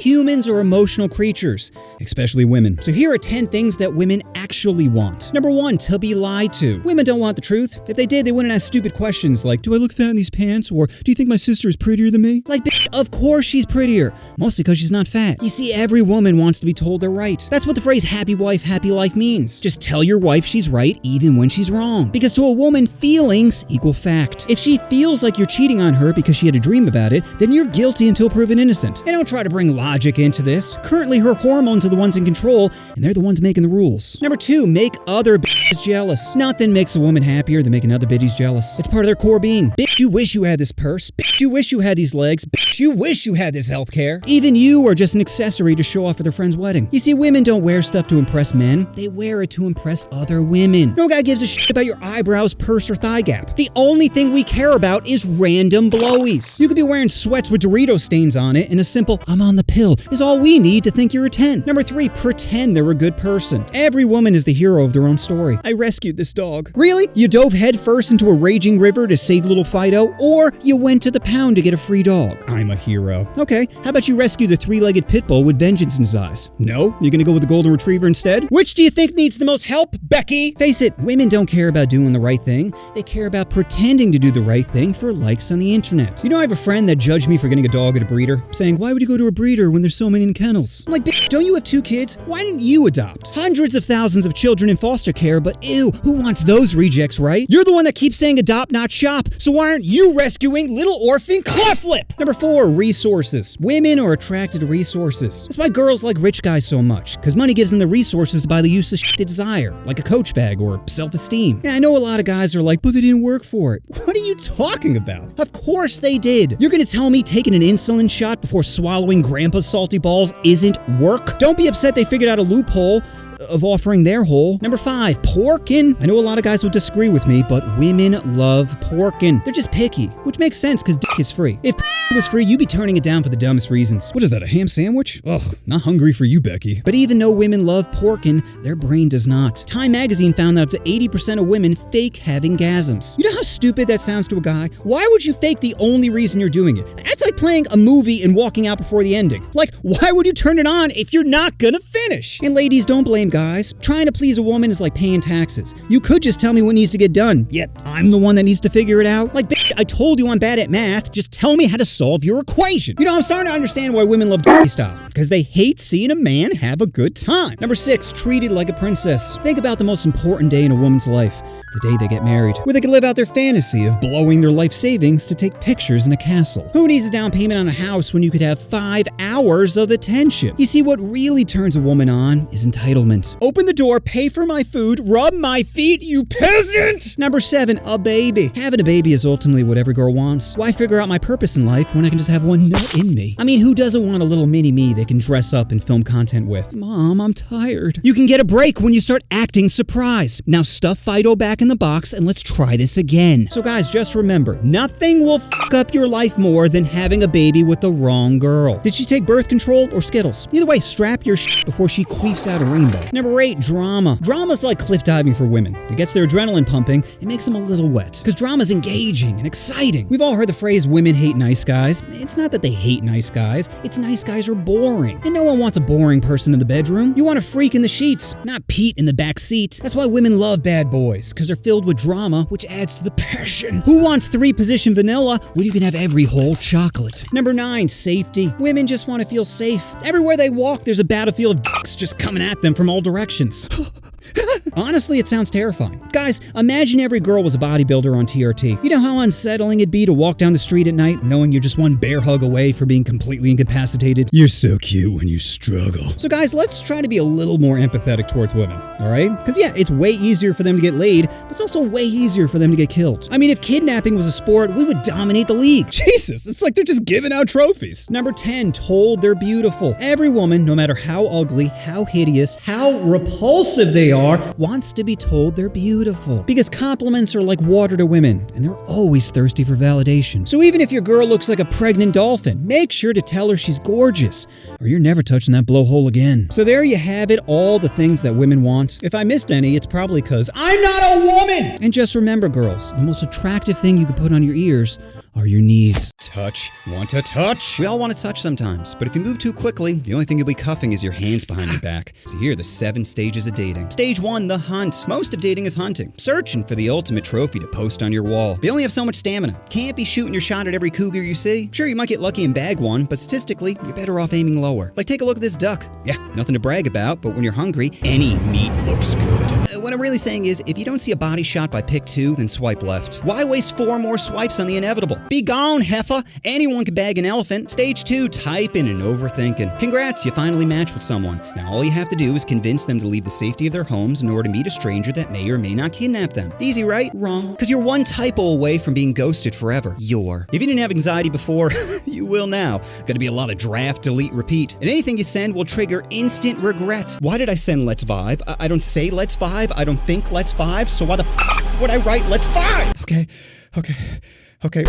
Humans are emotional creatures, especially women. So here are 10 things that women actually want. Number 1, to be lied to. Women don't want the truth. If they did, they wouldn't ask stupid questions like, do I look fat in these pants? Or do you think my sister is prettier than me? Like, of course she's prettier. Mostly because she's not fat. You see, every woman wants to be told they're right. That's what the phrase happy wife, happy life means. Just tell your wife she's right even when she's wrong. Because to a woman, feelings equal fact. If she feels like you're cheating on her because she had a dream about it, then you're guilty until proven innocent. And don't try to bring logic into this. Currently, her hormones are the ones in control, and they're the ones making the rules. Number 2, make other bitches jealous. Nothing makes a woman happier than making other bitches jealous. It's part of their core being. Bitch, you wish you had this purse. Bitch, you wish you had these legs. Bitch, you wish you had this healthcare. Even you are just an accessory to show off at their friend's wedding. You see, women don't wear stuff to impress men. They wear it to impress other women. No guy gives a shit about your eyebrows, purse, or thigh gap. The only thing we care about is random blowies. You could be wearing sweats with Dorito stains on it, and a simple, I'm on the pill, is all we need to think you're a 10. Number 3, pretend they're a good person. Every woman is the hero of their own story. I rescued this dog. Really? You dove headfirst into a raging river to save little Fido? Or you went to the pound to get a free dog? I'm a hero. Okay, how about you rescue the 3-legged pit bull with vengeance in his eyes? No? You're gonna go with the golden retriever instead? Which do you think needs the most help, Becky? Face it, women don't care about doing the right thing. They care about pretending to do the right thing for likes on the internet. You know, I have a friend that judged me for getting a dog at a breeder, saying, why would you go to a breeder when there's so many in kennels? I'm like, bitch, don't you have 2 kids? Why didn't you adopt? Hundreds of thousands of children in foster care, but ew, who wants those rejects, right? You're the one that keeps saying adopt, not shop, so why aren't you rescuing little orphan Cleflip? Number 4, resources. Women are attracted to resources. That's why girls like rich guys so much, because money gives them the resources to buy the useless shit they desire, like a Coach bag or self-esteem. Yeah, I know a lot of guys are like, but they didn't work for it. What are you talking about? Of course they did. You're gonna tell me taking an insulin shot before swallowing grandpa's salty balls isn't work? Don't be upset they figured out a loophole of offering their whole. Number 5, porkin'. I know a lot of guys will disagree with me, but women love porkin'. They're just picky, which makes sense because dick is free. If was free, you'd be turning it down for the dumbest reasons. What is that, a ham sandwich? Ugh, not hungry for you, Becky. But even though women love porkin', their brain does not. Time magazine found that up to 80% of women fake having gasms. You know how stupid that sounds to a guy? Why would you fake the only reason you're doing it? That's like playing a movie and walking out before the ending. Like, why would you turn it on if you're not gonna finish? And ladies, don't blame guys. Trying to please a woman is like paying taxes. You could just tell me what needs to get done, yet I'm the one that needs to figure it out. Like, bitch, I told you I'm bad at math, just tell me how to solve your equation. You know, I'm starting to understand why women love style, because they hate seeing a man have a good time. Number 6, treated like a princess. Think about the most important day in a woman's life, the day they get married, where they can live out their fantasy of blowing their life savings to take pictures in a castle. Who needs a down payment on a house when you could have 5 hours of attention? You see, what really turns a woman on is entitlement. Open the door, pay for my food, rub my feet, you peasant! Number 7, a baby. Having a baby is ultimately what every girl wants. Why figure out my purpose in life when I can just have one nut in me? I mean, who doesn't want a little mini-me they can dress up and film content with? Mom, I'm tired. You can get a break when you start acting surprised. Now stuff Fido back in the box and let's try this again. So guys, just remember, nothing will fuck up your life more than having a baby with the wrong girl. Did she take birth control or Skittles? Either way, strap your shit before she queefs out a rainbow. Number 8, drama. Drama's like cliff diving for women. It gets their adrenaline pumping, it makes them a little wet. Because drama's engaging and exciting. We've all heard the phrase, women hate nice guys. It's not that they hate nice guys, it's nice guys are boring. And no one wants a boring person in the bedroom. You want a freak in the sheets, not Pete in the back seat. That's why women love bad boys, because they're filled with drama, which adds to the passion. Who wants 3-position vanilla when you can have every whole chocolate? Number 9, safety. Women just want to feel safe. Everywhere they walk, there's a battlefield of dicks just coming at them from all directions. Honestly, it sounds terrifying. Guys, imagine every girl was a bodybuilder on TRT. You know how unsettling it'd be to walk down the street at night knowing you're just one bear hug away from being completely incapacitated? You're so cute when you struggle. So guys, let's try to be a little more empathetic towards women, alright? Because yeah, it's way easier for them to get laid, but it's also way easier for them to get killed. I mean, if kidnapping was a sport, we would dominate the league. Jesus, it's like they're just giving out trophies. Number 10, told they're beautiful. Every woman, no matter how ugly, how hideous, how repulsive they are, wants to be told they're beautiful. Because compliments are like water to women, and they're always thirsty for validation. So even if your girl looks like a pregnant dolphin, make sure to tell her she's gorgeous, or you're never touching that blowhole again. So there you have it, all the things that women want. If I missed any, it's probably because I'm not a woman! And just remember, girls, the most attractive thing you can put on your ears are your knees. Touch. Want to touch? We all want to touch sometimes, but if you move too quickly, the only thing you'll be cuffing is your hands behind your back. So here are the 7 stages of dating. Stage 1, the hunt. Most of dating is hunting, searching for the ultimate trophy to post on your wall. But you only have so much stamina. Can't be shooting your shot at every cougar you see. Sure, you might get lucky and bag one, but statistically, you're better off aiming lower. Like, take a look at this duck. Yeah, nothing to brag about, but when you're hungry, any meat looks good. What I'm really saying is, if you don't see a body shot by pick 2, then swipe left. Why waste 4 more swipes on the inevitable? Be gone, heifer. Anyone can bag an elephant. Stage 2, typing and overthinking. Congrats, you finally matched with someone. Now all you have to do is convince them to leave the safety of their homes in order to meet a stranger that may or may not kidnap them. Easy, right? Wrong. Because you're one typo away from being ghosted forever. If you didn't have anxiety before, you will now. Gonna be a lot of draft, delete, repeat. And anything you send will trigger instant regret. Why did I send let's vibe? I don't say let's vibe. I don't think let's vibe. So why the f*** would I write let's vibe? Okay.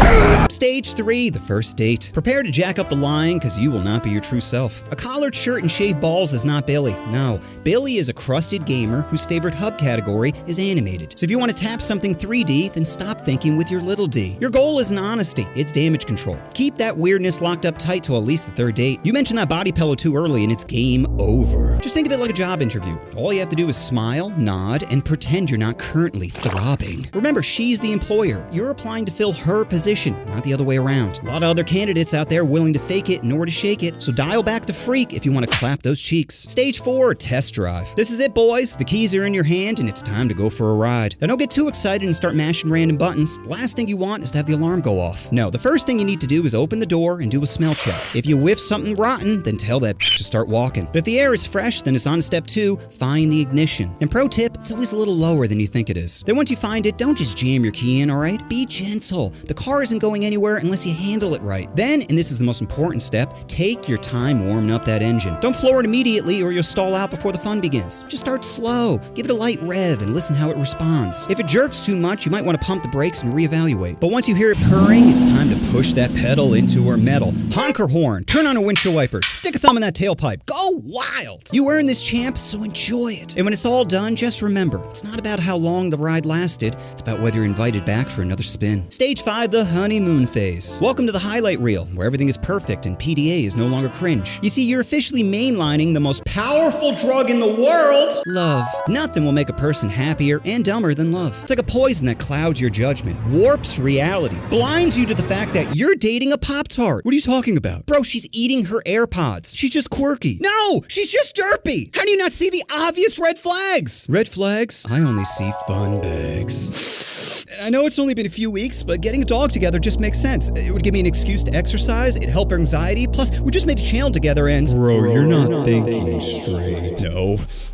Stage 3, the first date. Prepare to jack up the line because you will not be your true self. A collared shirt and shaved balls is not Billy. No, Billy is a crusted gamer whose favorite hub category is animated. So if you want to tap something 3D, then stop thinking with your little d. Your goal isn't honesty, it's damage control. Keep that weirdness locked up tight till at least the 3rd date. You mentioned that body pillow too early and it's game over. Just think of it like a job interview. All you have to do is smile, nod, and pretend you're not currently throbbing. Remember, she's the employer. You're applying to fill her position, not the other way around. A lot of other candidates out there willing to fake it in order to shake it, so dial back the freak if you want to clap those cheeks. Stage 4, test drive. This is it, boys. The keys are in your hand and it's time to go for a ride. Now don't get too excited and start mashing random buttons. Last thing you want is to have the alarm go off. No, the first thing you need to do is open the door and do a smell check. If you whiff something rotten, then tell that to start walking. But if the air is fresh, then it's on to step 2, find the ignition. And pro tip, it's always a little lower than you think it is. Then once you find it, don't just jam your key in, alright? Be gentle. The car isn't going anywhere unless you handle it right. Then, and this is the most important step, take your time warming up that engine. Don't floor it immediately or you'll stall out before the fun begins. Just start slow, give it a light rev and listen how it responds. If it jerks too much, you might want to pump the brakes and reevaluate. But once you hear it purring, it's time to push that pedal into her metal. Honk her horn, turn on her windshield wipers, stick a thumb in that tailpipe, go wild! You earned this, champ, so enjoy it. And when it's all done, just remember, it's not about how long the ride lasted, it's about whether you're invited back for another spin. Stage 5, the honeymoon phase. Welcome to the highlight reel, where everything is perfect and PDA is no longer cringe. You see, you're officially mainlining the most powerful drug in the world, love. Nothing will make a person happier and dumber than love. It's like a poison that clouds your judgment, warps reality, blinds you to the fact that you're dating a Pop-Tart. What are you talking about? Bro, she's eating her AirPods. She's just quirky. No, she's just derpy. How do you not see the obvious red flags? Red flags? I only see fun bags. I know it's only been a few weeks, but getting a dog together just makes sense. It would give me an excuse to exercise, it'd help her anxiety, plus we just made a channel together and... Bro, you're not thinking straight.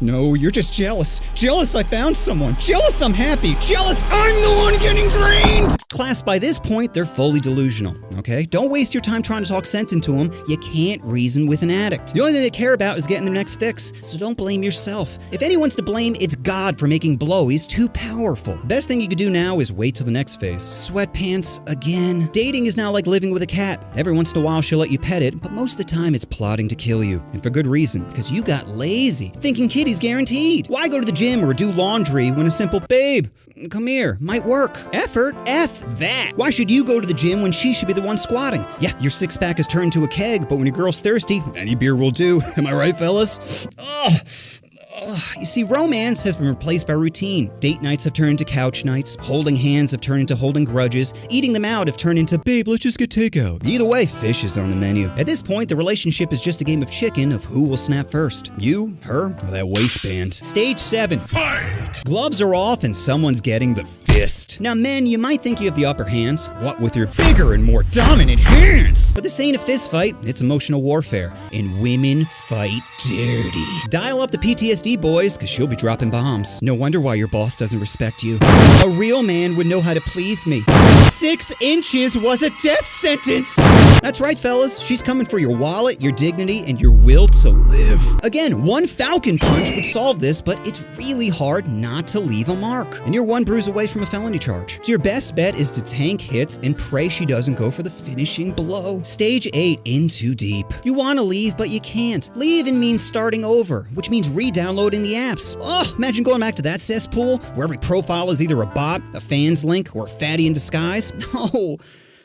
No, you're just jealous. Jealous I found someone. Jealous I'm happy. Jealous I'm the one getting drained! Class, by this point, they're fully delusional, okay? Don't waste your time trying to talk sense into them. You can't reason with an addict. The only thing they care about is getting their next fix, so don't blame yourself. If anyone's to blame, it's God for making blow. He's too powerful. Best thing you could do now is wait till the next phase. Sweatpants again. Dating is now like living with a cat. Every once in a while she'll let you pet it, but most of the time it's plotting to kill you. And for good reason, because you got lazy, thinking kitty's guaranteed. Why go to the gym or do laundry when a simple babe, come here, might work? Effort? F that. Why should you go to the gym when she should be the one squatting? Yeah, your six-pack has turned to a keg, but when your girl's thirsty, any beer will do. Am I right, fellas? You see, romance has been replaced by routine. Date nights have turned into couch nights, holding hands have turned into holding grudges, eating them out have turned into, babe, let's just get takeout. Either way, fish is on the menu. At this point, the relationship is just a game of chicken of who will snap first. You, her, or that waistband. Stage 7. Fight! Gloves are off and someone's getting the fist. Now men, you might think you have the upper hands, what with your bigger and more dominant hands. But this ain't a fist fight, it's emotional warfare. And women fight dirty. Dial up the PTSD, boys, cause she'll be dropping bombs. No wonder why your boss doesn't respect you. A real man would know how to please me. 6 inches was a death sentence! That's right, fellas, she's coming for your wallet, your dignity, and your will to live. Again, one falcon punch would solve this, but it's really hard not to leave a mark. And you're one bruise away from a felony charge. So your best bet is to tank hits and pray she doesn't go for the finishing blow. Stage 8, in too deep. You want to leave, but you can't. Leaving means starting over, which means re-downloading the apps. Oh, imagine going back to that cesspool where every profile is either a bot, a fans link, or a fatty in disguise.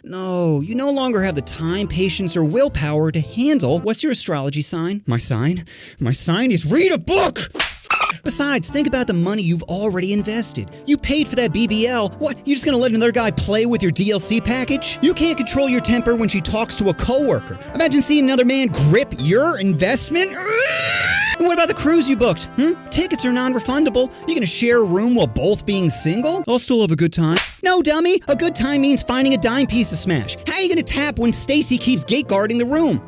No, you no longer have the time, patience, or willpower to handle. What's your astrology sign? My sign? My sign is read a book! Besides, think about the money you've already invested. You paid for that BBL. What, you just gonna let another guy play with your DLC package? You can't control your temper when she talks to a coworker. Imagine seeing another man grip your investment. And what about the cruise you booked? Tickets are non-refundable. You gonna share a room while both being single? I'll still have a good time. No, dummy. A good time means finding a dime piece to smash. How are you gonna tap when Stacy keeps gate guarding the room?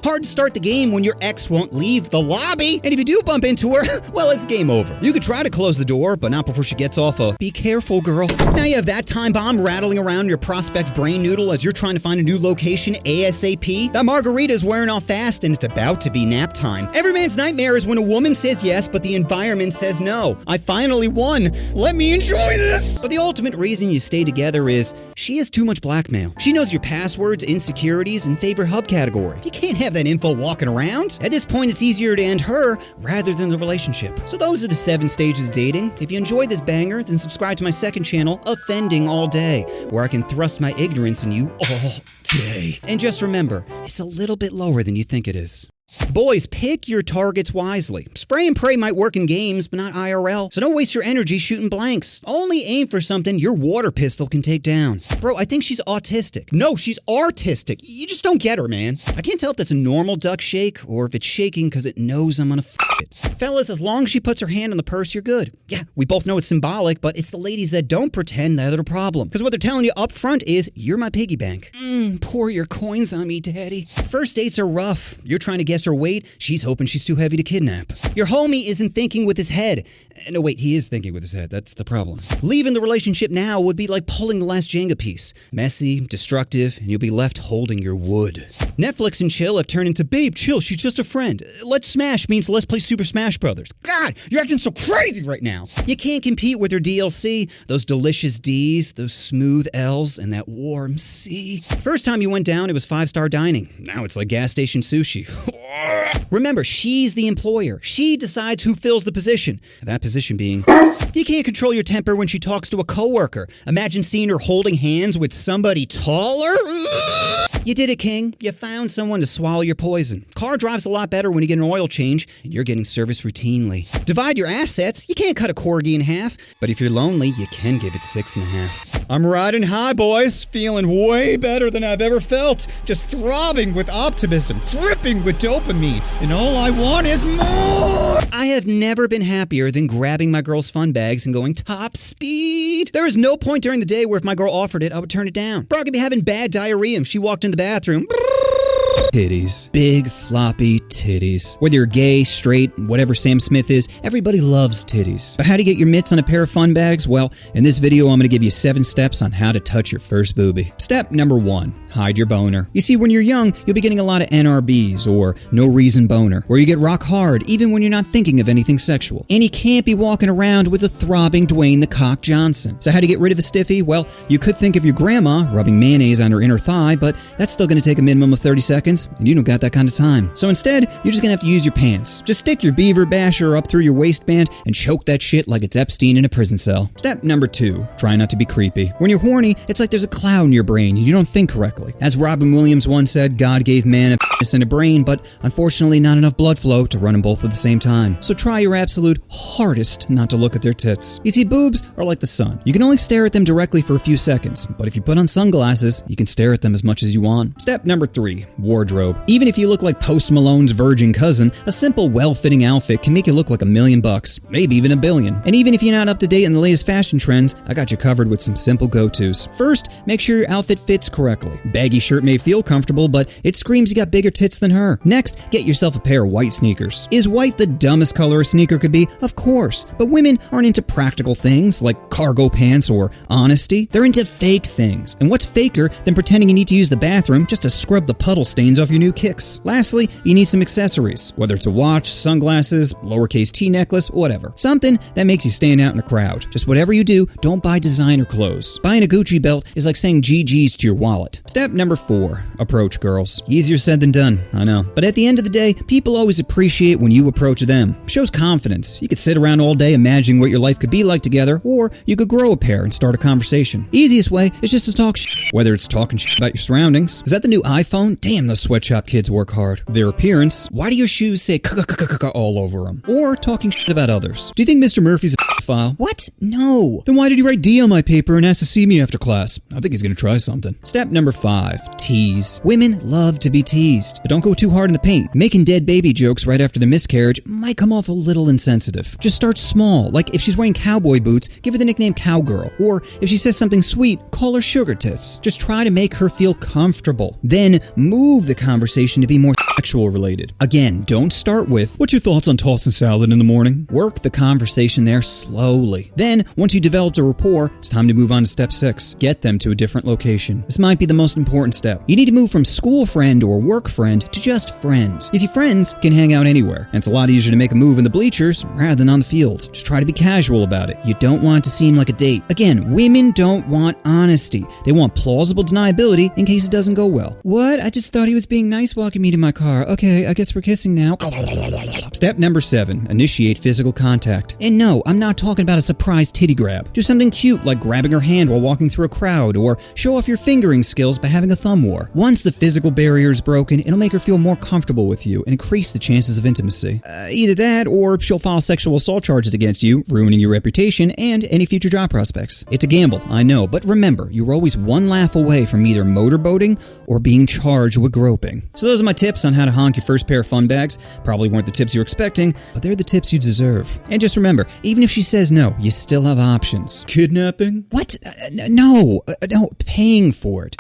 Hard to start the game when your ex won't leave the lobby. And if you do bump into her, well, it's game over. You could try to close the door, but not before she gets off a be careful, girl. Now you have that time bomb rattling around your prospect's brain noodle as you're trying to find a new location ASAP. That margarita's wearing off fast and it's about to be nap time. Every man's nightmare is when a woman says yes, but the environment says no. I finally won. Let me enjoy this! But the ultimate reason you stay together is she has too much blackmail. She knows your passwords, insecurities, and favorite hub category. You can't have that info walking around. At this point, it's easier to end her rather than the relationship. So those are the 7 stages of dating. If you enjoyed this banger, then subscribe to my second channel, Offending All Day, where I can thrust my ignorance in you all day. And just remember, it's a little bit lower than you think it is. Boys, pick your targets wisely. Spray and pray might work in games, but not IRL. So don't waste your energy shooting blanks. Only aim for something your water pistol can take down. Bro, I think she's autistic. No, she's artistic. You just don't get her, man. I can't tell if that's a normal duck shake or if it's shaking because it knows I'm gonna it. Fellas, as long as she puts her hand on the purse, you're good. Yeah, we both know it's symbolic, but it's the ladies that don't pretend that are the problem. Because what they're telling you up front is, you're my piggy bank. Pour your coins on me, daddy. First dates are rough. You're trying to guess her weight, she's hoping she's too heavy to kidnap. Your homie isn't thinking with his head. No, wait, he is thinking with his head. That's the problem. Leaving the relationship now would be like pulling the last Jenga piece. Messy, destructive, and you'll be left holding your wood. Netflix and chill have turned into, babe, chill, she's just a friend. Let's smash means let's play Super Smash Brothers. God, you're acting so crazy right now. You can't compete with her DLC, those delicious Ds, those smooth Ls, and that warm C. First time you went down, it was 5-star dining. Now it's like gas station sushi. Remember, she's the employer. She decides who fills the position. That position being, you can't control your temper when she talks to a coworker. Imagine seeing her holding hands with somebody taller. You did it, King. You found someone to swallow your poison. Car drives a lot better when you get an oil change, and you're getting service routinely. Divide your assets. You can't cut a corgi in half, but if you're lonely, you can give it 6.5. I'm riding high, boys. Feeling way better than I've ever felt. Just throbbing with optimism, dripping with dopamine, and all I want is more! I have never been happier than grabbing my girl's fun bags and going top speed. There is no point during the day where if my girl offered it, I would turn it down. Bro, I could be having bad diarrhea if she walked in the bathroom. Titties. Big, floppy titties. Whether you're gay, straight, whatever Sam Smith is, everybody loves titties. But how to get your mitts on a pair of fun bags? Well, in this video, I'm going to give you 7 steps on how to touch your first boobie. Step number 1. Hide your boner. You see, when you're young, you'll be getting a lot of NRBs, or no reason boner, where you get rock hard even when you're not thinking of anything sexual. And you can't be walking around with a throbbing Dwayne the Cock Johnson. So how to get rid of a stiffy? Well, you could think of your grandma rubbing mayonnaise on her inner thigh, but that's still going to take a minimum of 30 seconds, and you don't got that kind of time. So instead, you're just going to have to use your pants. Just stick your beaver basher up through your waistband and choke that shit like it's Epstein in a prison cell. Step number 2. Try not to be creepy. When you're horny, it's like there's a cloud in your brain and you don't think correctly. As Robin Williams once said, God gave man a penis and a brain, but unfortunately not enough blood flow to run them both at the same time. So try your absolute hardest not to look at their tits. You see, boobs are like the sun. You can only stare at them directly for a few seconds, but if you put on sunglasses, you can stare at them as much as you want. Step number 3. Wardrobe. Even if you look like Post Malone's virgin cousin, a simple, well-fitting outfit can make you look like $1 million, maybe even $1 billion. And even if you're not up to date on the latest fashion trends, I got you covered with some simple go-tos. First, make sure your outfit fits correctly. Baggy shirt may feel comfortable, but it screams you got bigger tits than her. Next, get yourself a pair of white sneakers. Is white the dumbest color a sneaker could be? Of course. But women aren't into practical things like cargo pants or honesty. They're into fake things. And what's faker than pretending you need to use the bathroom just to scrub the puddle stain stains off your new kicks. Lastly, you need some accessories, whether it's a watch, sunglasses, lowercase T necklace, whatever. Something that makes you stand out in a crowd. Just whatever you do, don't buy designer clothes. Buying a Gucci belt is like saying GG's to your wallet. Step number 4, approach girls. Easier said than done, I know. But at the end of the day, people always appreciate when you approach them. It shows confidence. You could sit around all day imagining what your life could be like together, or you could grow a pair and start a conversation. Easiest way is just to talk shit, whether it's talking shit about your surroundings. Is that the new iPhone? Damn, those sweatshop kids work hard. Their appearance. Why do your shoes say all over them? Or talking shit about others. Do you think Mr. Murphy's a file? What? No. Then why did he write D on my paper and ask to see me after class? I think he's gonna try something. Step number 5, tease. Women love to be teased, but don't go too hard in the paint. Making dead baby jokes right after the miscarriage might come off a little insensitive. Just start small, like if she's wearing cowboy boots, give her the nickname Cowgirl, or if she says something sweet, call her Sugar Tits. Just try to make her feel comfortable. Then move the conversation to be more sexual related. Again, don't start with, what's your thoughts on tossing salad in the morning? Work the conversation there slowly. Then, once you developed a rapport, it's time to move on to step 6. Get them to a different location. This might be the most important step. You need to move from school friend or work friend to just friends. You see, friends can hang out anywhere, and it's a lot easier to make a move in the bleachers rather than on the field. Just try to be casual about it. You don't want it to seem like a date. Again, women don't want honesty. They want plausible deniability in case it doesn't go well. What? I just thought he was being nice walking me to my car. Okay, I guess we're kissing now. Step number 7, initiate physical contact. And no, I'm not talking about a surprise titty grab. Do something cute like grabbing her hand while walking through a crowd, or show off your fingering skills by having a thumb war. Once the physical barrier is broken, it'll make her feel more comfortable with you and increase the chances of intimacy. Either that, or she'll file sexual assault charges against you, ruining your reputation and any future job prospects. It's a gamble, I know, but remember, you're always one laugh away from either motorboating or being charged with groping. So those are my tips on how to honk your first pair of fun bags. Probably weren't the tips you were expecting, but they're the tips you deserve. And just remember, even if she says no, you still have options. Kidnapping? What? No, paying for it.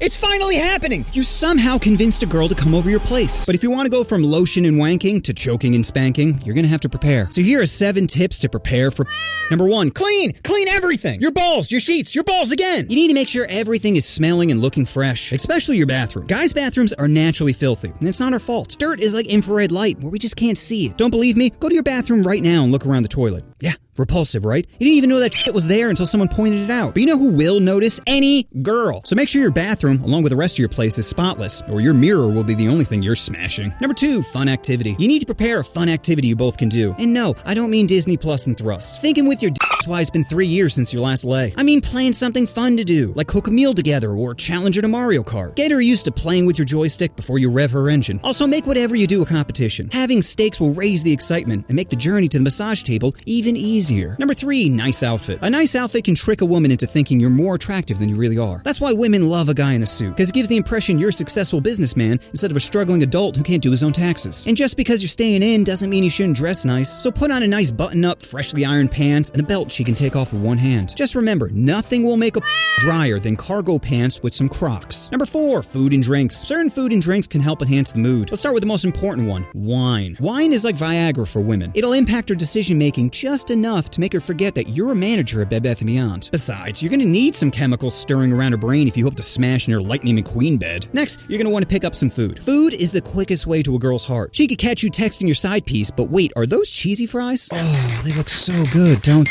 It's finally happening! You somehow convinced a girl to come over your place. But if you want to go from lotion and wanking to choking and spanking, you're gonna have to prepare. So here are 7 tips to prepare for. Number 1, clean! Clean everything! Your balls, your sheets, your balls again! You need to make sure everything is smelling and looking fresh, especially your bathroom. Guys' bathrooms are naturally filthy, and it's not our fault. Dirt is like infrared light, where we just can't see it. Don't believe me? Go to your bathroom right now and look around the toilet. Yeah. Repulsive, right? You didn't even know that shit was there until someone pointed it out. But you know who will notice? Any girl. So make sure your bathroom, along with the rest of your place, is spotless, or your mirror will be the only thing you're smashing. Number 2, fun activity. You need to prepare a fun activity you both can do. And no, I don't mean Disney Plus and thrust. Thinking with your that's why it's been 3 years since your last lay. I mean plan something fun to do, like cook a meal together or challenge her to Mario Kart. Get her used to playing with your joystick before you rev her engine. Also, make whatever you do a competition. Having stakes will raise the excitement and make the journey to the massage table even easier. Number 3, nice outfit. A nice outfit can trick a woman into thinking you're more attractive than you really are. That's why women love a guy in a suit, because it gives the impression you're a successful businessman instead of a struggling adult who can't do his own taxes. And just because you're staying in doesn't mean you shouldn't dress nice, so put on a nice button-up, freshly ironed pants and a belt she can take off with one hand. Just remember, nothing will make a drier than cargo pants with some Crocs. Number 4, food and drinks. Certain food and drinks can help enhance the mood. Let's start with the most important one, wine. Wine is like Viagra for women. It'll impact her decision-making just enough to make her forget that you're a manager at Bed Bath & Beyond. Besides, you're gonna need some chemicals stirring around her brain if you hope to smash in her Lightning McQueen bed. Next, you're gonna want to pick up some food. Food is the quickest way to a girl's heart. She could catch you texting your side piece, but wait, are those cheesy fries? Oh, they look so good. Don't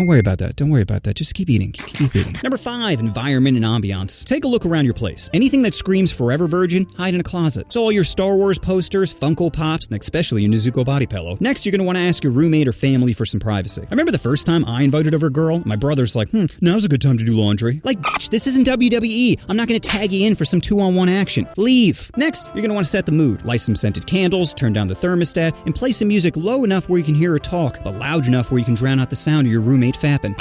worry about that. Don't worry about that. Just keep eating. Keep eating. Number 5, environment and ambiance. Take a look around your place. Anything that screams Forever Virgin, hide in a closet. So all your Star Wars posters, Funko Pops, and especially your Nezuko body pillow. Next, you're gonna want to ask your roommate or family for some privacy. I remember the first time I invited over a girl, my brother's like, now's a good time to do laundry. Like, bitch, this isn't WWE. I'm not gonna tag you in for some 2-on-1 action. Leave. Next, you're gonna want to set the mood. Light some scented candles, turn down the thermostat, and play some music low enough where you can hear her talk, but loud enough where you can drown out the sound of your roommate fapping.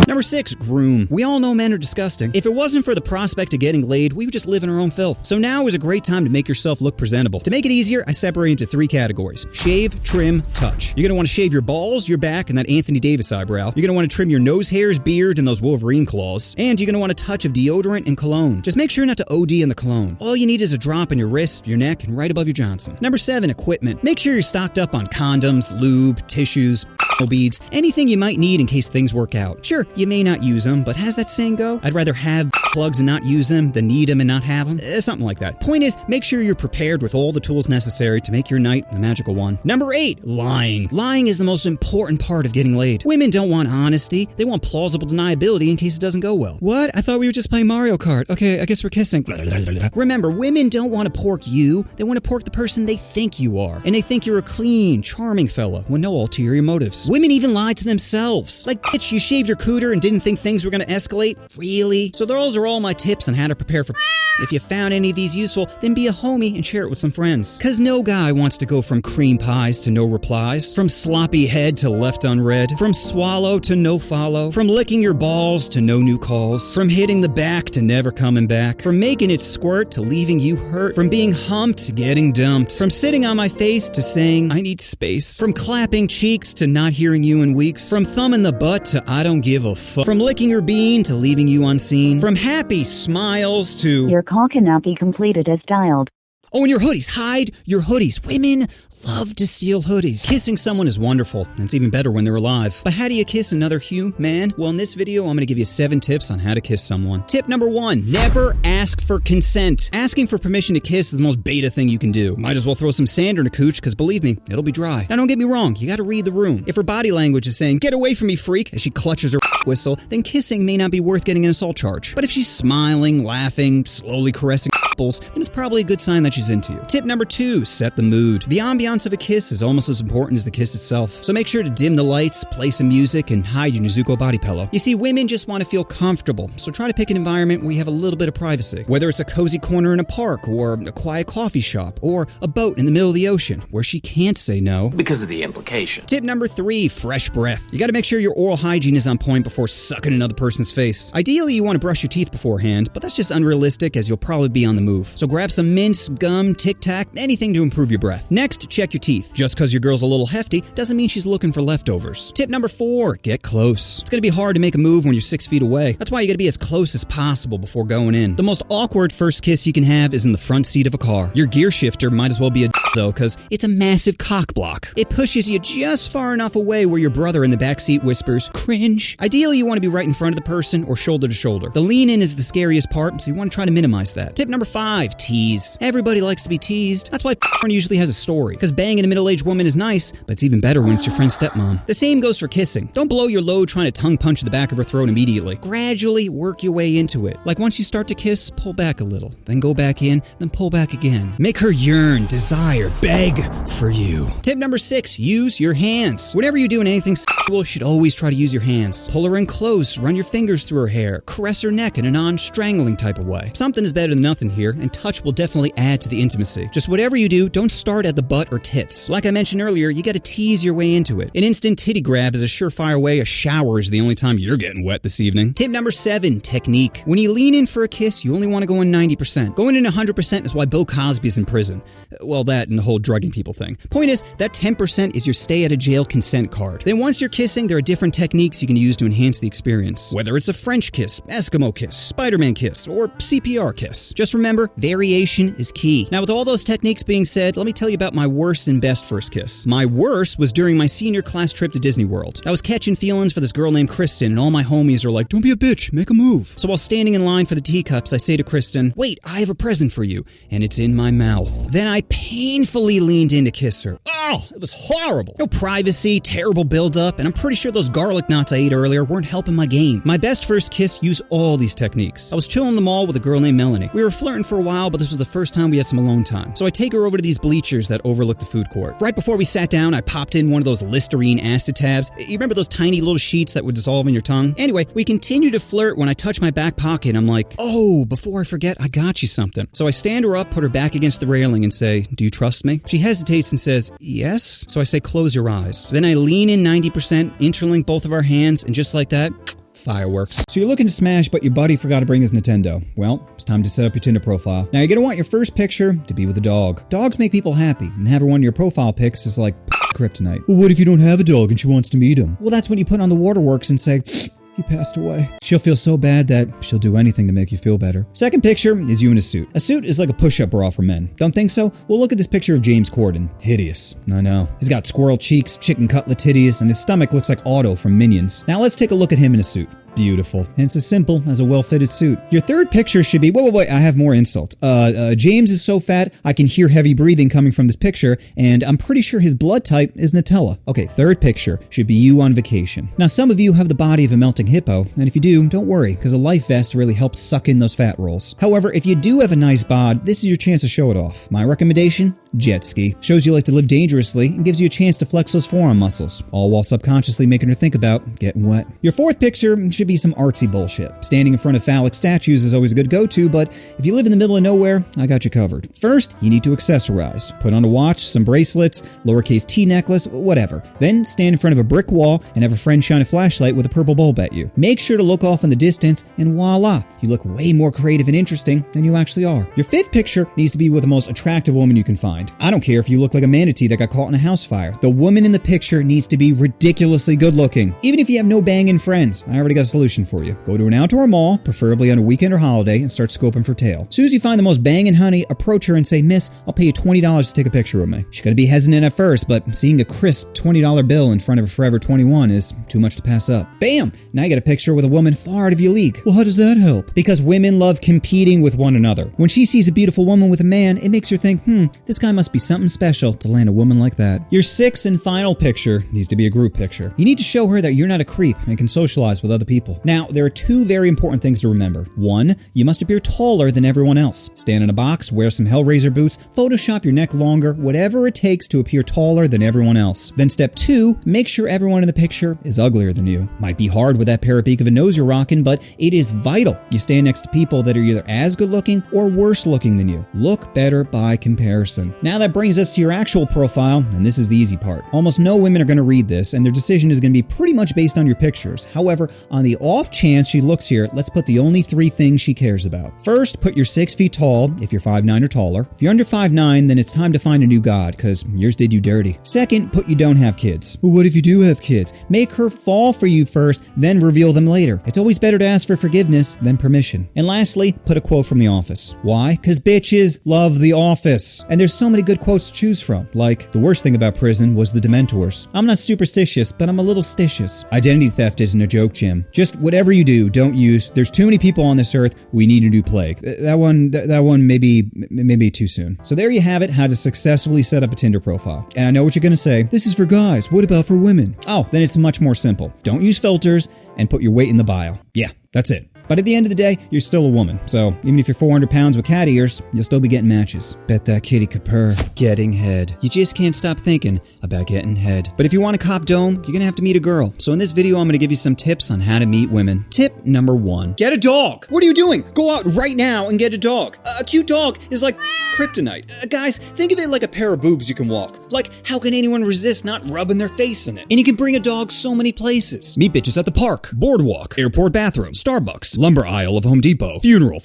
Number 6, groom. We all know men are disgusting. If it wasn't for the prospect of getting laid, we would just live in our own filth. So now is a great time to make yourself look presentable. To make it easier, I separate into 3 categories. Shave, trim, touch. You're gonna want to shave your balls, your back, and that Anthony Davis eyebrow. You're gonna want to trim your nose hairs, beard, and those Wolverine claws. And you're gonna want a touch of deodorant and cologne. Just make sure not to OD on the cologne. All you need is a drop on your wrist, your neck, and right above your Johnson. Number 7, equipment. Make sure you're stocked up on condoms, lube, tissues, beads, anything you might need in case things work out. Sure, you may not use them, but how's that saying go? I'd rather have plugs and not use them than need them and not have them. Something like that. Point is, make sure you're prepared with all the tools necessary to make your night a magical one. Number 8, lying. Lying is the most important part of getting laid. Women don't want honesty. They want plausible deniability in case it doesn't go well. What? I thought we were just playing Mario Kart. Okay, I guess we're kissing. Remember, women don't want to pork you. They want to pork the person they think you are. And they think you're a clean, charming fella with no ulterior motives. Women even lie to themselves. Like, bitch, you shaved your cooter and didn't think things were going to escalate? Really? So those are all my tips on how to prepare for. If you found any of these useful, then be a homie and share it with some friends. Cause no guy wants to go from cream pies to no replies, from sloppy head to left unread, from swallow to no follow, from licking your balls to no new calls, from hitting the back to never coming back, from making it squirt to leaving you hurt, from being humped to getting dumped, from sitting on my face to saying I need space, from clapping cheeks to not hearing you in weeks, from thumbing the butt to I don't give a fuck, from licking your bean to leaving you unseen, from happy smiles to your call cannot be completed as dialed. Oh, and your hoodies. Hide your hoodies. Women love to steal hoodies. Kissing someone is wonderful, and it's even better when they're alive. But how do you kiss another human? Well, in this video, I'm going to give you 7 tips on how to kiss someone. Tip number 1, never ask for consent. Asking for permission to kiss is the most beta thing you can do. Might as well throw some sand in a cooch, because believe me, it'll be dry. Now, don't get me wrong, you got to read the room. If her body language is saying, get away from me, freak, as she clutches her whistle, then kissing may not be worth getting an assault charge. But if she's smiling, laughing, slowly caressing nipples, then it's probably a good sign that she's into you. Tip number 2, set the mood. The ambiance of a kiss is almost as important as the kiss itself. So make sure to dim the lights, play some music, and hide your Nezuko body pillow. You see, women just want to feel comfortable, so try to pick an environment where you have a little bit of privacy. Whether it's a cozy corner in a park, or a quiet coffee shop, or a boat in the middle of the ocean, where she can't say no. Because of the implication. Tip number 3, fresh breath. You gotta make sure your oral hygiene is on point before sucking another person's face. Ideally, you want to brush your teeth beforehand, but that's just unrealistic as you'll probably be on the move. So grab some mints, gum, Tic Tac, anything to improve your breath. Next, check your teeth. Just because your girl's a little hefty doesn't mean she's looking for leftovers. Tip number 4, get close. It's gonna be hard to make a move when you're 6 feet away. That's why you gotta be as close as possible before going in. The most awkward first kiss you can have is in the front seat of a car. Your gear shifter might as well be a dildo because it's a massive cock block. It pushes you just far enough away where your brother in the back seat whispers, cringe. Ideally, you want to be right in front of the person or shoulder to shoulder. The lean in is the scariest part, so you want to try to minimize that. Tip number 5, tease. Everybody likes to be teased. That's why porn usually has a story, because banging a middle-aged woman is nice, but it's even better when it's your friend's stepmom. The same goes for kissing. Don't blow your load trying to tongue punch the back of her throat immediately. Gradually work your way into it. Like once you start to kiss, pull back a little, then go back in, then pull back again. Make her yearn, desire, beg for you. Tip number 6, use your hands. Whenever you're doing anything sexual, you should always try to use your hands. Pull her in close, run your fingers through her hair, caress her neck in a non-strangling type of way. Something is better than nothing here, and touch will definitely add to the intimacy. Just whatever you do, don't start at the butt or tits. Like I mentioned earlier, you gotta tease your way into it. An instant titty grab is a surefire way a shower is the only time you're getting wet this evening. Tip number 7, technique. When you lean in for a kiss, you only want to go in 90%. Going in 100% is why Bill Cosby's in prison. Well, that and the whole drugging people thing. Point is, that 10% is your stay at a jail consent card. Then once you're kissing, there are different techniques you can use to enhance the experience. Whether it's a French kiss, Eskimo kiss, Spider-Man kiss, or CPR kiss. Just remember, variation is key. Now with all those techniques being said, let me tell you about my worst and best first kiss. My worst was during my senior class trip to Disney World. I was catching feelings for this girl named Kristen, and all my homies are like, don't be a bitch, make a move. So while standing in line for the teacups, I say to Kristen, wait, I have a present for you, and it's in my mouth. Then I painfully leaned in to kiss her. Oh, it was horrible. No privacy, terrible buildup, and I'm pretty sure those garlic knots I ate earlier weren't helping my game. My best first kiss used all these techniques. I was chilling in the mall with a girl named Melanie. We were flirting for a while, but this was the first time we had some alone time. So I take her over to these bleachers that overlook the food court. Right before we sat down, I popped in one of those Listerine acid tabs. You remember those tiny little sheets that would dissolve in your tongue? Anyway, we continue to flirt when I touch my back pocket. I'm like, oh, before I forget, I got you something. So I stand her up, put her back against the railing and say, do you trust me? She hesitates and says, yes. So I say, close your eyes. Then I lean in 90%, interlink both of our hands, and just like that, fireworks. So you're looking to smash, but your buddy forgot to bring his Nintendo. Well, it's time to set up your Tinder profile. Now you're gonna want your first picture to be with a dog. Dogs make people happy, and having one of your profile pics is like kryptonite. Well, what if you don't have a dog and she wants to meet him? Well, that's when you put on the waterworks and say, he passed away. She'll feel so bad that she'll do anything to make you feel better. Second picture is you in a suit. A suit is like a push-up bra for men. Don't think so? Well, look at this picture of James Corden. Hideous. I know. He's got squirrel cheeks, chicken cutlet titties, and his stomach looks like Otto from Minions. Now let's take a look at him in a suit. Beautiful. And it's as simple as a well-fitted suit. Your third picture should be, wait, I have more insult. James is so fat, I can hear heavy breathing coming from this picture, and I'm pretty sure his blood type is Nutella. Okay, third picture should be you on vacation. Now, some of you have the body of a melting hippo, and if you do, don't worry, because a life vest really helps suck in those fat rolls. However, if you do have a nice bod, this is your chance to show it off. My recommendation? Jet ski. Shows you like to live dangerously and gives you a chance to flex those forearm muscles, all while subconsciously making her think about getting wet. Your fourth picture should be some artsy bullshit. Standing in front of phallic statues is always a good go-to, but if you live in the middle of nowhere, I got you covered. First, you need to accessorize. Put on a watch, some bracelets, lowercase T necklace, whatever. Then stand in front of a brick wall and have a friend shine a flashlight with a purple bulb at you. Make sure to look off in the distance, and voila, you look way more creative and interesting than you actually are. Your fifth picture needs to be with the most attractive woman you can find. I don't care if you look like a manatee that got caught in a house fire. The woman in the picture needs to be ridiculously good looking. Even if you have no banging friends, I already got a solution for you. Go to an outdoor mall, preferably on a weekend or holiday, and start scoping for tail. As soon as you find the most banging honey, approach her and say, "Miss, I'll pay you $20 to take a picture with me." She's gonna be hesitant at first, but seeing a crisp $20 bill in front of a Forever 21 is too much to pass up. Bam! Now you got a picture with a woman far out of your league. Well, how does that help? Because women love competing with one another. When she sees a beautiful woman with a man, it makes her think, this guy must be something special to land a woman like that. Your sixth and final picture needs to be a group picture. You need to show her that you're not a creep and can socialize with other people. Now, there are two very important things to remember. One, you must appear taller than everyone else. Stand in a box, wear some Hellraiser boots, Photoshop your neck longer, whatever it takes to appear taller than everyone else. Then step two, make sure everyone in the picture is uglier than you. Might be hard with that parabeak of a nose you're rocking, but it is vital you stand next to people that are either as good looking or worse looking than you. Look better by comparison. Now that brings us to your actual profile, and this is the easy part. Almost no women are going to read this, and their decision is going to be pretty much based on your pictures. However, on the off chance she looks here, let's put the only three things she cares about. First, put you're 6 feet tall if you're 5'9" or taller. If you're under 5'9", then it's time to find a new god, because yours did you dirty. Second, put you don't have kids. Well, what if you do have kids? Make her fall for you first, then reveal them later. It's always better to ask for forgiveness than permission. And lastly, put a quote from The Office. Why? Because bitches love The Office. And there's so many good quotes to choose from, like, the worst thing about prison was the Dementors. I'm not superstitious, but I'm a little stitious. Identity theft isn't a joke, Jim. Just whatever you do, don't use, there's too many people on this earth, we need a new plague. That one maybe too soon. So there you have it, how to successfully set up a Tinder profile. And I know what you're gonna say, this is for guys, what about for women? Oh, then it's much more simple. Don't use filters and put your weight in the bio. Yeah, that's it. But at the end of the day, you're still a woman. So even if you're 400 pounds with cat ears, you'll still be getting matches. Bet that kitty could purr. Getting head. You just can't stop thinking about getting head. But if you want a cop dome, you're gonna have to meet a girl. So in this video, I'm gonna give you some tips on how to meet women. Tip number 1. Get a dog. What are you doing? Go out right now and get a dog. A cute dog is like kryptonite. Guys, think of it like a pair of boobs you can walk. Like, how can anyone resist not rubbing their face in it? And you can bring a dog so many places. Meet bitches at the park, boardwalk, airport bathroom, Starbucks, lumber aisle of Home Depot, funeral.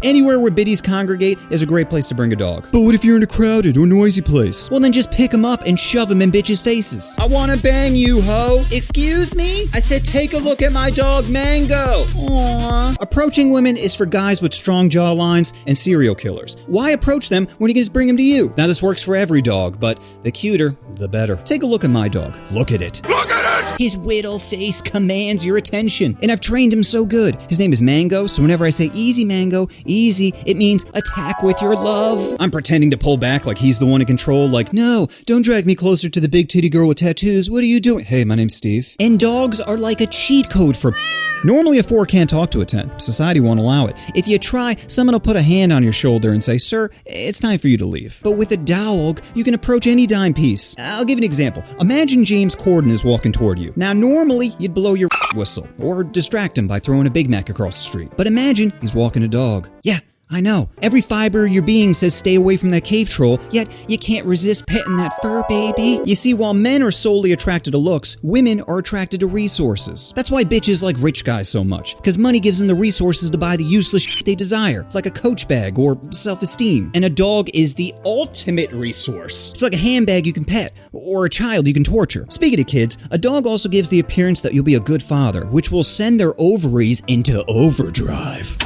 Anywhere where biddies congregate is a great place to bring a dog. But what if you're in a crowded or noisy place? Well, then just pick them up and shove them in bitches' faces. I wanna bang you, ho. Excuse me? I said take a look at my dog, Mango. Aww. Approaching women is for guys with strong jawlines and serial killers. Why approach them when you can just bring them to you? Now, this works for every dog, but the cuter, the better. Take a look at my dog. Look at it. Look at it! His widow face commands your attention, and I've trained him so good. His name is Mango, so whenever I say easy, Mango, easy, it means attack with your love. I'm pretending to pull back like he's the one in control, like, no, don't drag me closer to the big titty girl with tattoos. What are you doing? Hey, my name's Steve. And dogs are like a cheat code for... Normally a 4 can't talk to a 10. Society won't allow it. If you try, someone will put a hand on your shoulder and say, sir, it's time for you to leave. But with a dog, you can approach any dime piece. I'll give you an example. Imagine James Corden is walking toward you. Now, normally, you'd blow your whistle or distract him by throwing a Big Mac across the street. But imagine he's walking a dog. Yeah, I know. Every fiber of your being says stay away from that cave troll, yet you can't resist petting that fur baby. You see, while men are solely attracted to looks, women are attracted to resources. That's why bitches like rich guys so much, because money gives them the resources to buy the useless shit they desire, like a Coach bag or self-esteem. And a dog is the ultimate resource. It's like a handbag you can pet, or a child you can torture. Speaking of kids, a dog also gives the appearance that you'll be a good father, which will send their ovaries into overdrive.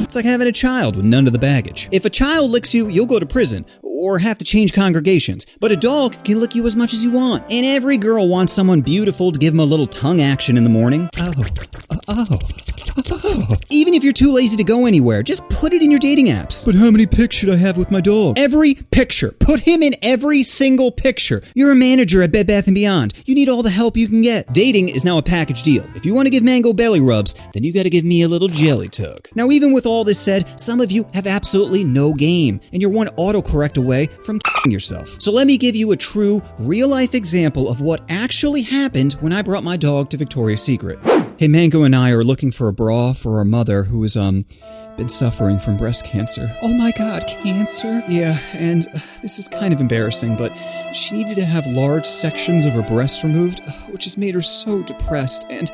It's like having a child with none of the baggage. If a child licks you, you'll go to prison or have to change congregations. But a dog can lick you as much as you want. And every girl wants someone beautiful to give them a little tongue action in the morning. Oh. Even if you're too lazy to go anywhere, just put it in your dating apps. But how many pics should I have with my dog? Every picture. Put him in every single picture. You're a manager at Bed Bath & Beyond. You need all the help you can get. Dating is now a package deal. If you want to give Mango belly rubs, then you got to give me a little jelly tug. Now, even with all this said, some of you have absolutely no game, and you're one autocorrect away from yourself. So let me give you a true, real-life example of what actually happened when I brought my dog to Victoria's Secret. Hey, Mango and I are looking for a bra for our mother who has, been suffering from breast cancer. Oh my God, cancer? Yeah, and this is kind of embarrassing, but she needed to have large sections of her breasts removed, which has made her so depressed. And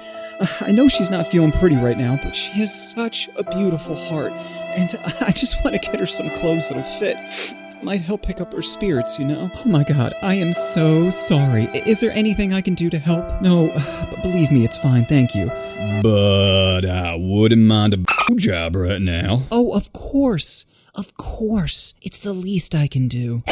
I know she's not feeling pretty right now, but she has such a beautiful heart. And I just want to get her some clothes that'll fit. Might help pick up her spirits, you know? Oh my God, I am so sorry. Is there anything I can do to help? No, but believe me, it's fine, thank you. But I wouldn't mind a blowjob right now. Oh, of course. Of course. It's the least I can do.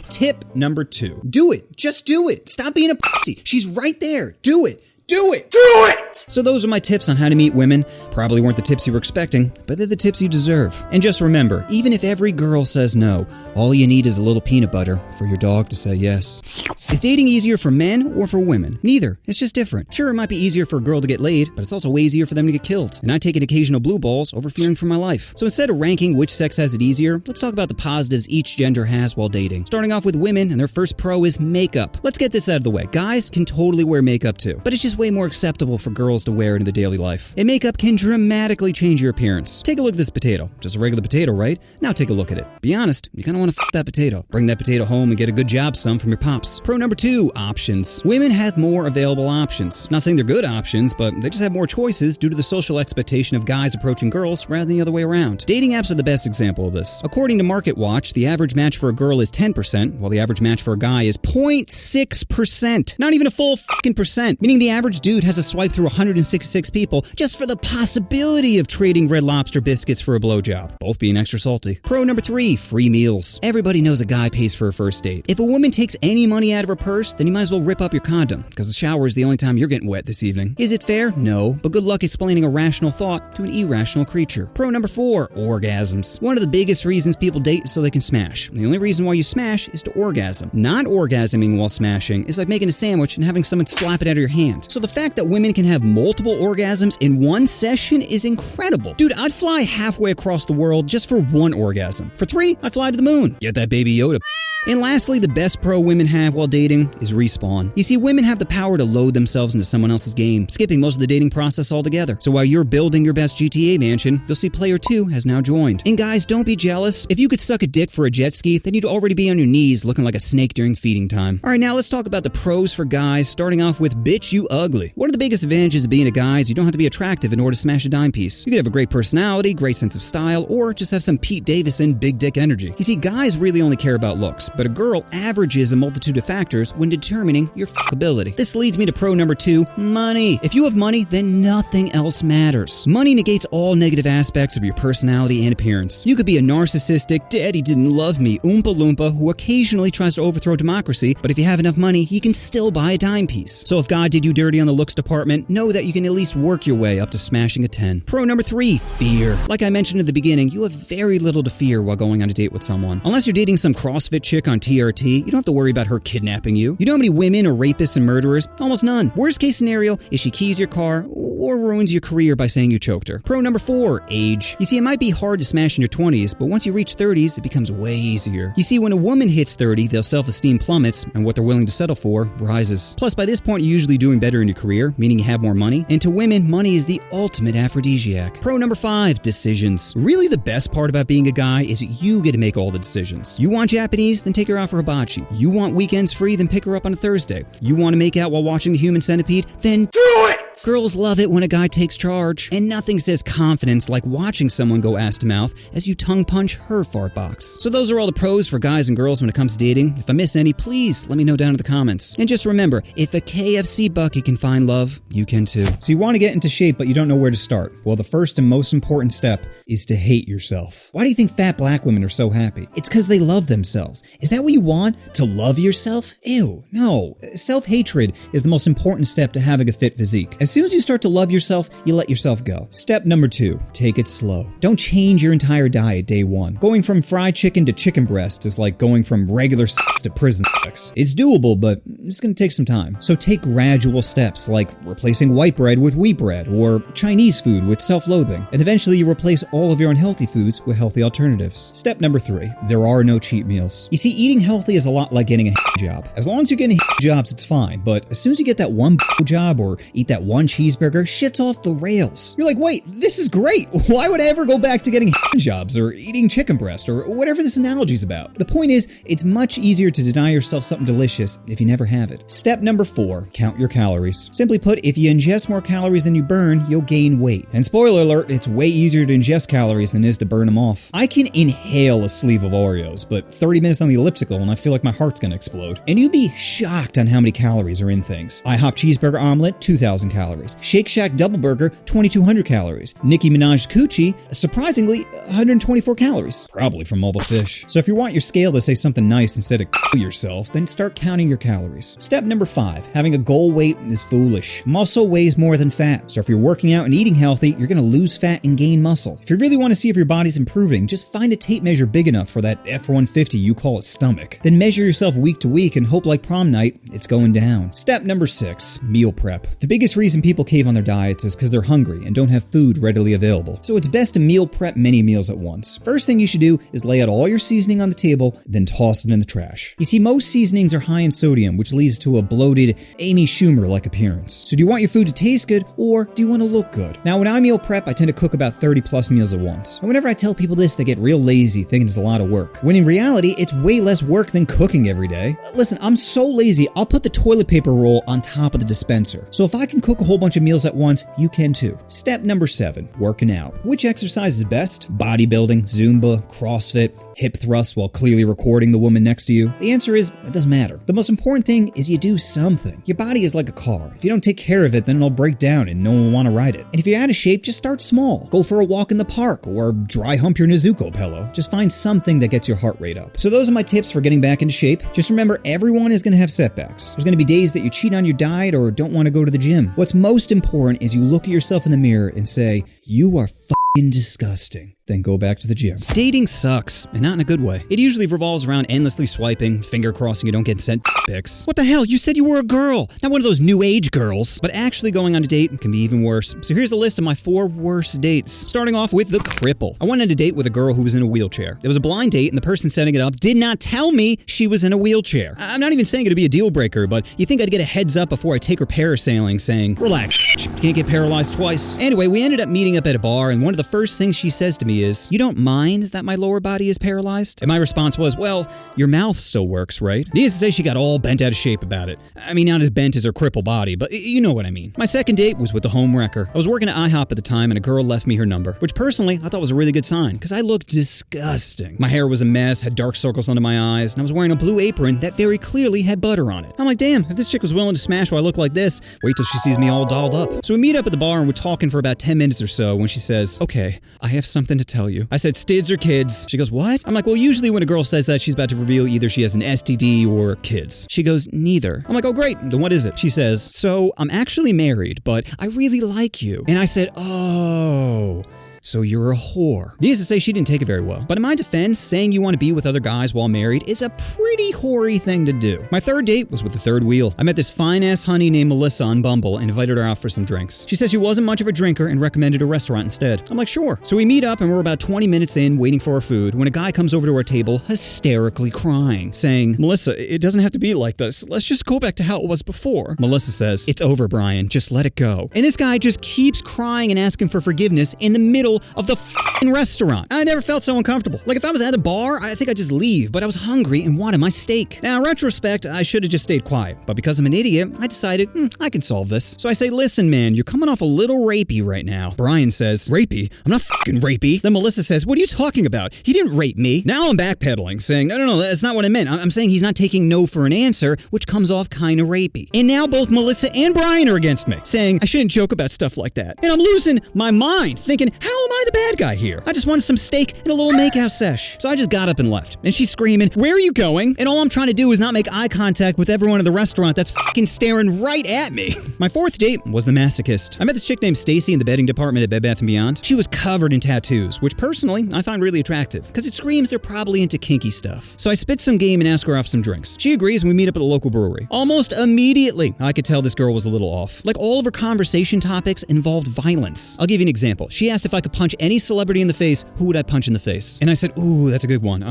Tip number 2. Do it. Just do it. Stop being a pussy. She's right there. Do it. Do it! Do it! So those are my tips on how to meet women. Probably weren't the tips you were expecting, but they're the tips you deserve. And just remember, even if every girl says no, all you need is a little peanut butter for your dog to say yes. Is dating easier for men or for women? Neither. It's just different. Sure, it might be easier for a girl to get laid, but it's also way easier for them to get killed. And I take an occasional blue balls over fearing for my life. So instead of ranking which sex has it easier, let's talk about the positives each gender has while dating. Starting off with women, and their first pro is makeup. Let's get this out of the way. Guys can totally wear makeup too, but it's just way more acceptable for girls to wear it in their daily life. And makeup can dramatically change your appearance. Take a look at this potato. Just a regular potato, right? Now take a look at it. Be honest, you kind of want to f that potato. Bring that potato home and get a good job some from your pops. Pro number 2, options. Women have more available options. Not saying they're good options, but they just have more choices due to the social expectation of guys approaching girls rather than the other way around. Dating apps are the best example of this. According to Market Watch, the average match for a girl is 10%, while the average match for a guy is 0.6%. Not even a full fucking percent, meaning the average dude has to swipe through 166 people just for the possibility of trading Red Lobster biscuits for a blowjob, both being extra salty. Pro number 3, free meals. Everybody knows a guy pays for a first date. If a woman takes any money out of her purse, then you might as well rip up your condom, because the shower is the only time you're getting wet this evening. Is it fair? No, but good luck explaining a rational thought to an irrational creature. Pro number 4, orgasms. One of the biggest reasons people date is so they can smash. The only reason why you smash is to orgasm. Not orgasming while smashing is like making a sandwich and having someone slap it out of your hand. So the fact that women can have multiple orgasms in one session is incredible. Dude, I'd fly halfway across the world just for one orgasm. For 3, I'd fly to the moon. Get that baby Yoda. And lastly, the best pro women have while dating is respawn. You see, women have the power to load themselves into someone else's game, skipping most of the dating process altogether. So while you're building your best GTA mansion, you'll see player 2 has now joined. And guys, don't be jealous. If you could suck a dick for a jet ski, then you'd already be on your knees looking like a snake during feeding time. Alright, now let's talk about the pros for guys, starting off with bitch you ugly. One of the biggest advantages of being a guy is you don't have to be attractive in order to smash a dime piece. You could have a great personality, great sense of style, or just have some Pete Davidson big dick energy. You see, guys really only care about looks, but a girl averages a multitude of factors when determining your fuckability. This leads me to pro number 2, money. If you have money, then nothing else matters. Money negates all negative aspects of your personality and appearance. You could be a narcissistic, daddy didn't love me, Oompa Loompa who occasionally tries to overthrow democracy, but if you have enough money, you can still buy a dime piece. So if God did you dirty on the looks department, know that you can at least work your way up to smashing a 10. Pro number 3, fear. Like I mentioned at the beginning, you have very little to fear while going on a date with someone. Unless you're dating some CrossFit chick chick on TRT, you don't have to worry about her kidnapping you. You know how many women are rapists and murderers? Almost none. Worst case scenario is she keys your car or ruins your career by saying you choked her. Pro number 4, age. You see, it might be hard to smash in your 20s, but once you reach 30s, it becomes way easier. You see, when a woman hits 30, their self-esteem plummets, and what they're willing to settle for rises. Plus, by this point, you're usually doing better in your career, meaning you have more money. And to women, money is the ultimate aphrodisiac. Pro number 5, decisions. Really, the best part about being a guy is that you get to make all the decisions. You want Japanese? Then take her out for hibachi. You want weekends free? Then pick her up on a Thursday. You want to make out while watching The Human Centipede? Then do it! Girls love it when a guy takes charge. And nothing says confidence like watching someone go ass to mouth as you tongue punch her fart box. So those are all the pros for guys and girls when it comes to dating. If I miss any, please let me know down in the comments. And just remember, if a KFC bucket can find love, you can too. So you want to get into shape, but you don't know where to start. Well, the first and most important step is to hate yourself. Why do you think fat black women are so happy? It's because they love themselves. Is that what you want? To love yourself? Ew, no. Self-hatred is the most important step to having a fit physique. As soon as you start to love yourself, you let yourself go. Step number 2, take it slow. Don't change your entire diet day 1. Going from fried chicken to chicken breast is like going from regular sex to prison sex. It's doable, but it's gonna take some time. So take gradual steps like replacing white bread with wheat bread or Chinese food with self-loathing. And eventually you replace all of your unhealthy foods with healthy alternatives. Step number 3, there are no cheat meals. You see, eating healthy is a lot like getting a job. As long as you're getting jobs, it's fine. But as soon as you get that one job or eat that one cheeseburger, shit's off the rails. You're like, wait, this is great. Why would I ever go back to getting jobs or eating chicken breast or whatever this analogy's about? The point is, it's much easier to deny yourself something delicious if you never have it. Step number 4, count your calories. Simply put, if you ingest more calories than you burn, you'll gain weight. And spoiler alert, it's way easier to ingest calories than it is to burn them off. I can inhale a sleeve of Oreos, but 30 minutes on the elliptical and I feel like my heart's gonna explode. And you'd be shocked on how many calories are in things. IHOP cheeseburger omelet, 2,000 calories. Shake Shack double burger, 2,200 calories. Nicki Minaj's coochie, surprisingly, 124 calories. Probably from all the fish. So if you want your scale to say something nice instead of yourself, then start counting your calories. Step number 5, having a goal weight is foolish. Muscle weighs more than fat. So if you're working out and eating healthy, you're gonna lose fat and gain muscle. If you really want to see if your body's improving, just find a tape measure big enough for that F-150 you call a stomach. Then measure yourself week to week and hope like prom night, it's going down. Step number 6, meal prep. The biggest reason people cave on their diets is because they're hungry and don't have food readily available. So it's best to meal prep many meals at once. First thing you should do is lay out all your seasoning on the table, then toss it in the trash. You see, most seasonings are high in sodium, which leads to a bloated Amy Schumer-like appearance. So do you want your food to taste good, or do you want to look good? Now, when I meal prep, I tend to cook about 30 plus meals at once. And whenever I tell people this, they get real lazy, thinking it's a lot of work. When in reality, it's way less work than cooking every day. Listen, I'm so lazy, I'll put the toilet paper roll on top of the dispenser. So if I can cook a whole bunch of meals at once, you can too. Step number 7, working out. Which exercise is best? Bodybuilding, Zumba, CrossFit, hip thrusts while clearly recording the woman next to you? The answer is, it doesn't matter. The most important thing is you do something. Your body is like a car. If you don't take care of it, then it'll break down and no one will want to ride it. And if you're out of shape, just start small. Go for a walk in the park or dry hump your Nezuko pillow. Just find something that gets your heart rate up. So those are my tips for getting back into shape. Just remember, everyone is going to have setbacks. There's going to be days that you cheat on your diet or don't want to go to the gym. What's most important is you look at yourself in the mirror and say, you are f***ing disgusting. Then go back to the gym. Dating sucks, and not in a good way. It usually revolves around endlessly swiping, finger crossing you don't get sent pics. What the hell? You said you were a girl, not one of those new age girls. But actually going on a date can be even worse. So here's the list of my 4 worst dates. Starting off with the cripple. I went on a date with a girl who was in a wheelchair. It was a blind date, and the person setting it up did not tell me she was in a wheelchair. I'm not even saying it'd be a deal breaker, but you think I'd get a heads up before I take her parasailing saying, relax, you can't get paralyzed twice. Anyway, we ended up meeting up at a bar, and one of the first things she says to me is, you don't mind that my lower body is paralyzed? And my response was, well, your mouth still works, right? Needless to say, she got all bent out of shape about it. I mean, not as bent as her crippled body, but you know what I mean. My second date was with the home wrecker. I was working at IHOP at the time, and a girl left me her number, which personally I thought was a really good sign, because I looked disgusting. My hair was a mess, had dark circles under my eyes, and I was wearing a blue apron that very clearly had butter on it. I'm like, damn, if this chick was willing to smash while I look like this, wait till she sees me all dolled up. So we meet up at the bar, and we're talking for about 10 minutes or so when she says, okay, I have something to tell you. I said, stids or kids? She goes, what? I'm like, well, usually when a girl says that, she's about to reveal either she has an STD or kids. She goes, neither. I'm like, oh, great. Then what is it? She says, so I'm actually married, but I really like you. And I said, oh, So you're a whore. Needless to say, she didn't take it very well. But in my defense, saying you want to be with other guys while married is a pretty hoary thing to do. My third date was with the third wheel. I met this fine-ass honey named Melissa on Bumble and invited her out for some drinks. She says she wasn't much of a drinker and recommended a restaurant instead. I'm like, sure. So we meet up and we're about 20 minutes in waiting for our food when a guy comes over to our table hysterically crying, saying, Melissa, it doesn't have to be like this. Let's just go back to how it was before. Melissa says, it's over, Brian. Just let it go. And this guy just keeps crying and asking for forgiveness in the middle of the f***ing restaurant. I never felt so uncomfortable. Like if I was at a bar, I think I'd just leave, but I was hungry and wanted my steak. Now, in retrospect, I should have just stayed quiet, but because I'm an idiot, I decided, I can solve this. So I say, listen, man, you're coming off a little rapey right now. Brian says, rapey? I'm not fucking rapey. Then Melissa says, what are you talking about? He didn't rape me. Now I'm backpedaling, saying, no, that's not what I meant. I'm saying he's not taking no for an answer, which comes off kind of rapey. And now both Melissa and Brian are against me, saying I shouldn't joke about stuff like that. And I'm losing my mind, thinking, how am I the bad guy here? I just wanted some steak and a little makeout sesh. So I just got up and left. And she's screaming, where are you going? And all I'm trying to do is not make eye contact with everyone in the restaurant that's fucking staring right at me. My fourth date was the masochist. I met this chick named Stacy in the bedding department at Bed Bath & Beyond. She was covered in tattoos, which personally I find really attractive because it screams they're probably into kinky stuff. So I spit some game and ask her off some drinks. She agrees and we meet up at a local brewery. Almost immediately, I could tell this girl was a little off. Like all of her conversation topics involved violence. I'll give you an example. She asked if I could punch any celebrity in the face, who would I punch in the face? And I said, ooh, that's a good one.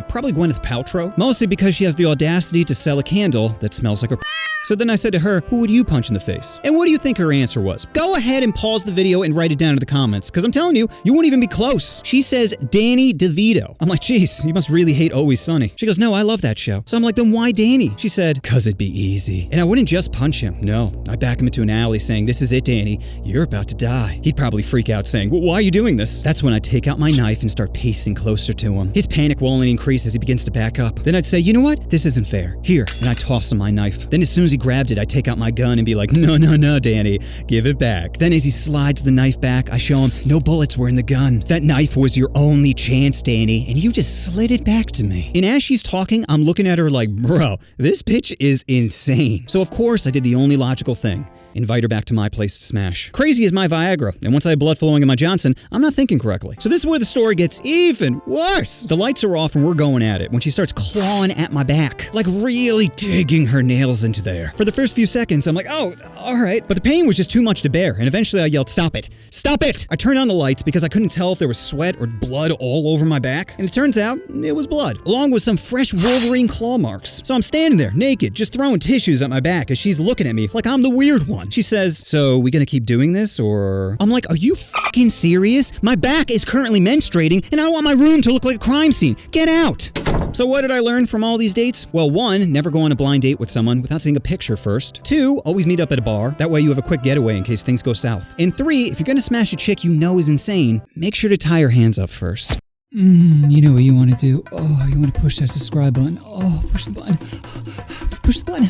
Probably Gwyneth Paltrow. Mostly because she has the audacity to sell a candle that smells like her. So then I said to her, who would you punch in the face? And what do you think her answer was? Go ahead and pause the video and write it down in the comments, because I'm telling you, you won't even be close. She says Danny DeVito. I'm like, geez, you must really hate Always Sunny. She goes, no, I love that show. So I'm like, then why Danny? She said, cause it'd be easy. And I wouldn't just punch him. No, I'd back him into an alley saying, this is it, Danny. You're about to die. He'd probably freak out saying, well, why are you doing this? That's when I'd take out my knife and start pacing closer to him. His panic will only increase as he begins to back up. Then I'd say, you know what? This isn't fair. Here. And I'd toss him my knife. Then as soon as he grabbed it, I'd take out my gun and be like, no, Danny, give it back. Then as he slides the knife back, I show him no bullets were in the gun. That knife was your only chance, Danny, and you just slid it back to me. And as she's talking, I'm looking at her like, bro, this bitch is insane. So of course I did the only logical thing. Invite her back to my place to smash. Crazy is my Viagra, and once I have blood flowing in my Johnson, I'm not thinking correctly. So this is where the story gets even worse. The lights are off and we're going at it when she starts clawing at my back, like really digging her nails into there. For the first few seconds, I'm like, oh, all right. But the pain was just too much to bear, and eventually I yelled, stop it. Stop it! I turned on the lights because I couldn't tell if there was sweat or blood all over my back, and it turns out it was blood, along with some fresh Wolverine claw marks. So I'm standing there, naked, just throwing tissues at my back as she's looking at me like I'm the weird one. She says, so we gonna keep doing this, or? I'm like, are you fucking serious? My back is currently menstruating, and I want my room to look like a crime scene. Get out! So what did I learn from all these dates? Well, 1, never go on a blind date with someone without seeing a picture first. 2, always meet up at a bar. That way you have a quick getaway in case things go south. And 3, if you're gonna smash a chick you know is insane, make sure to tie her hands up first. You know what you want to do. Oh, you want to push that subscribe button. Oh, push the button. Push the button.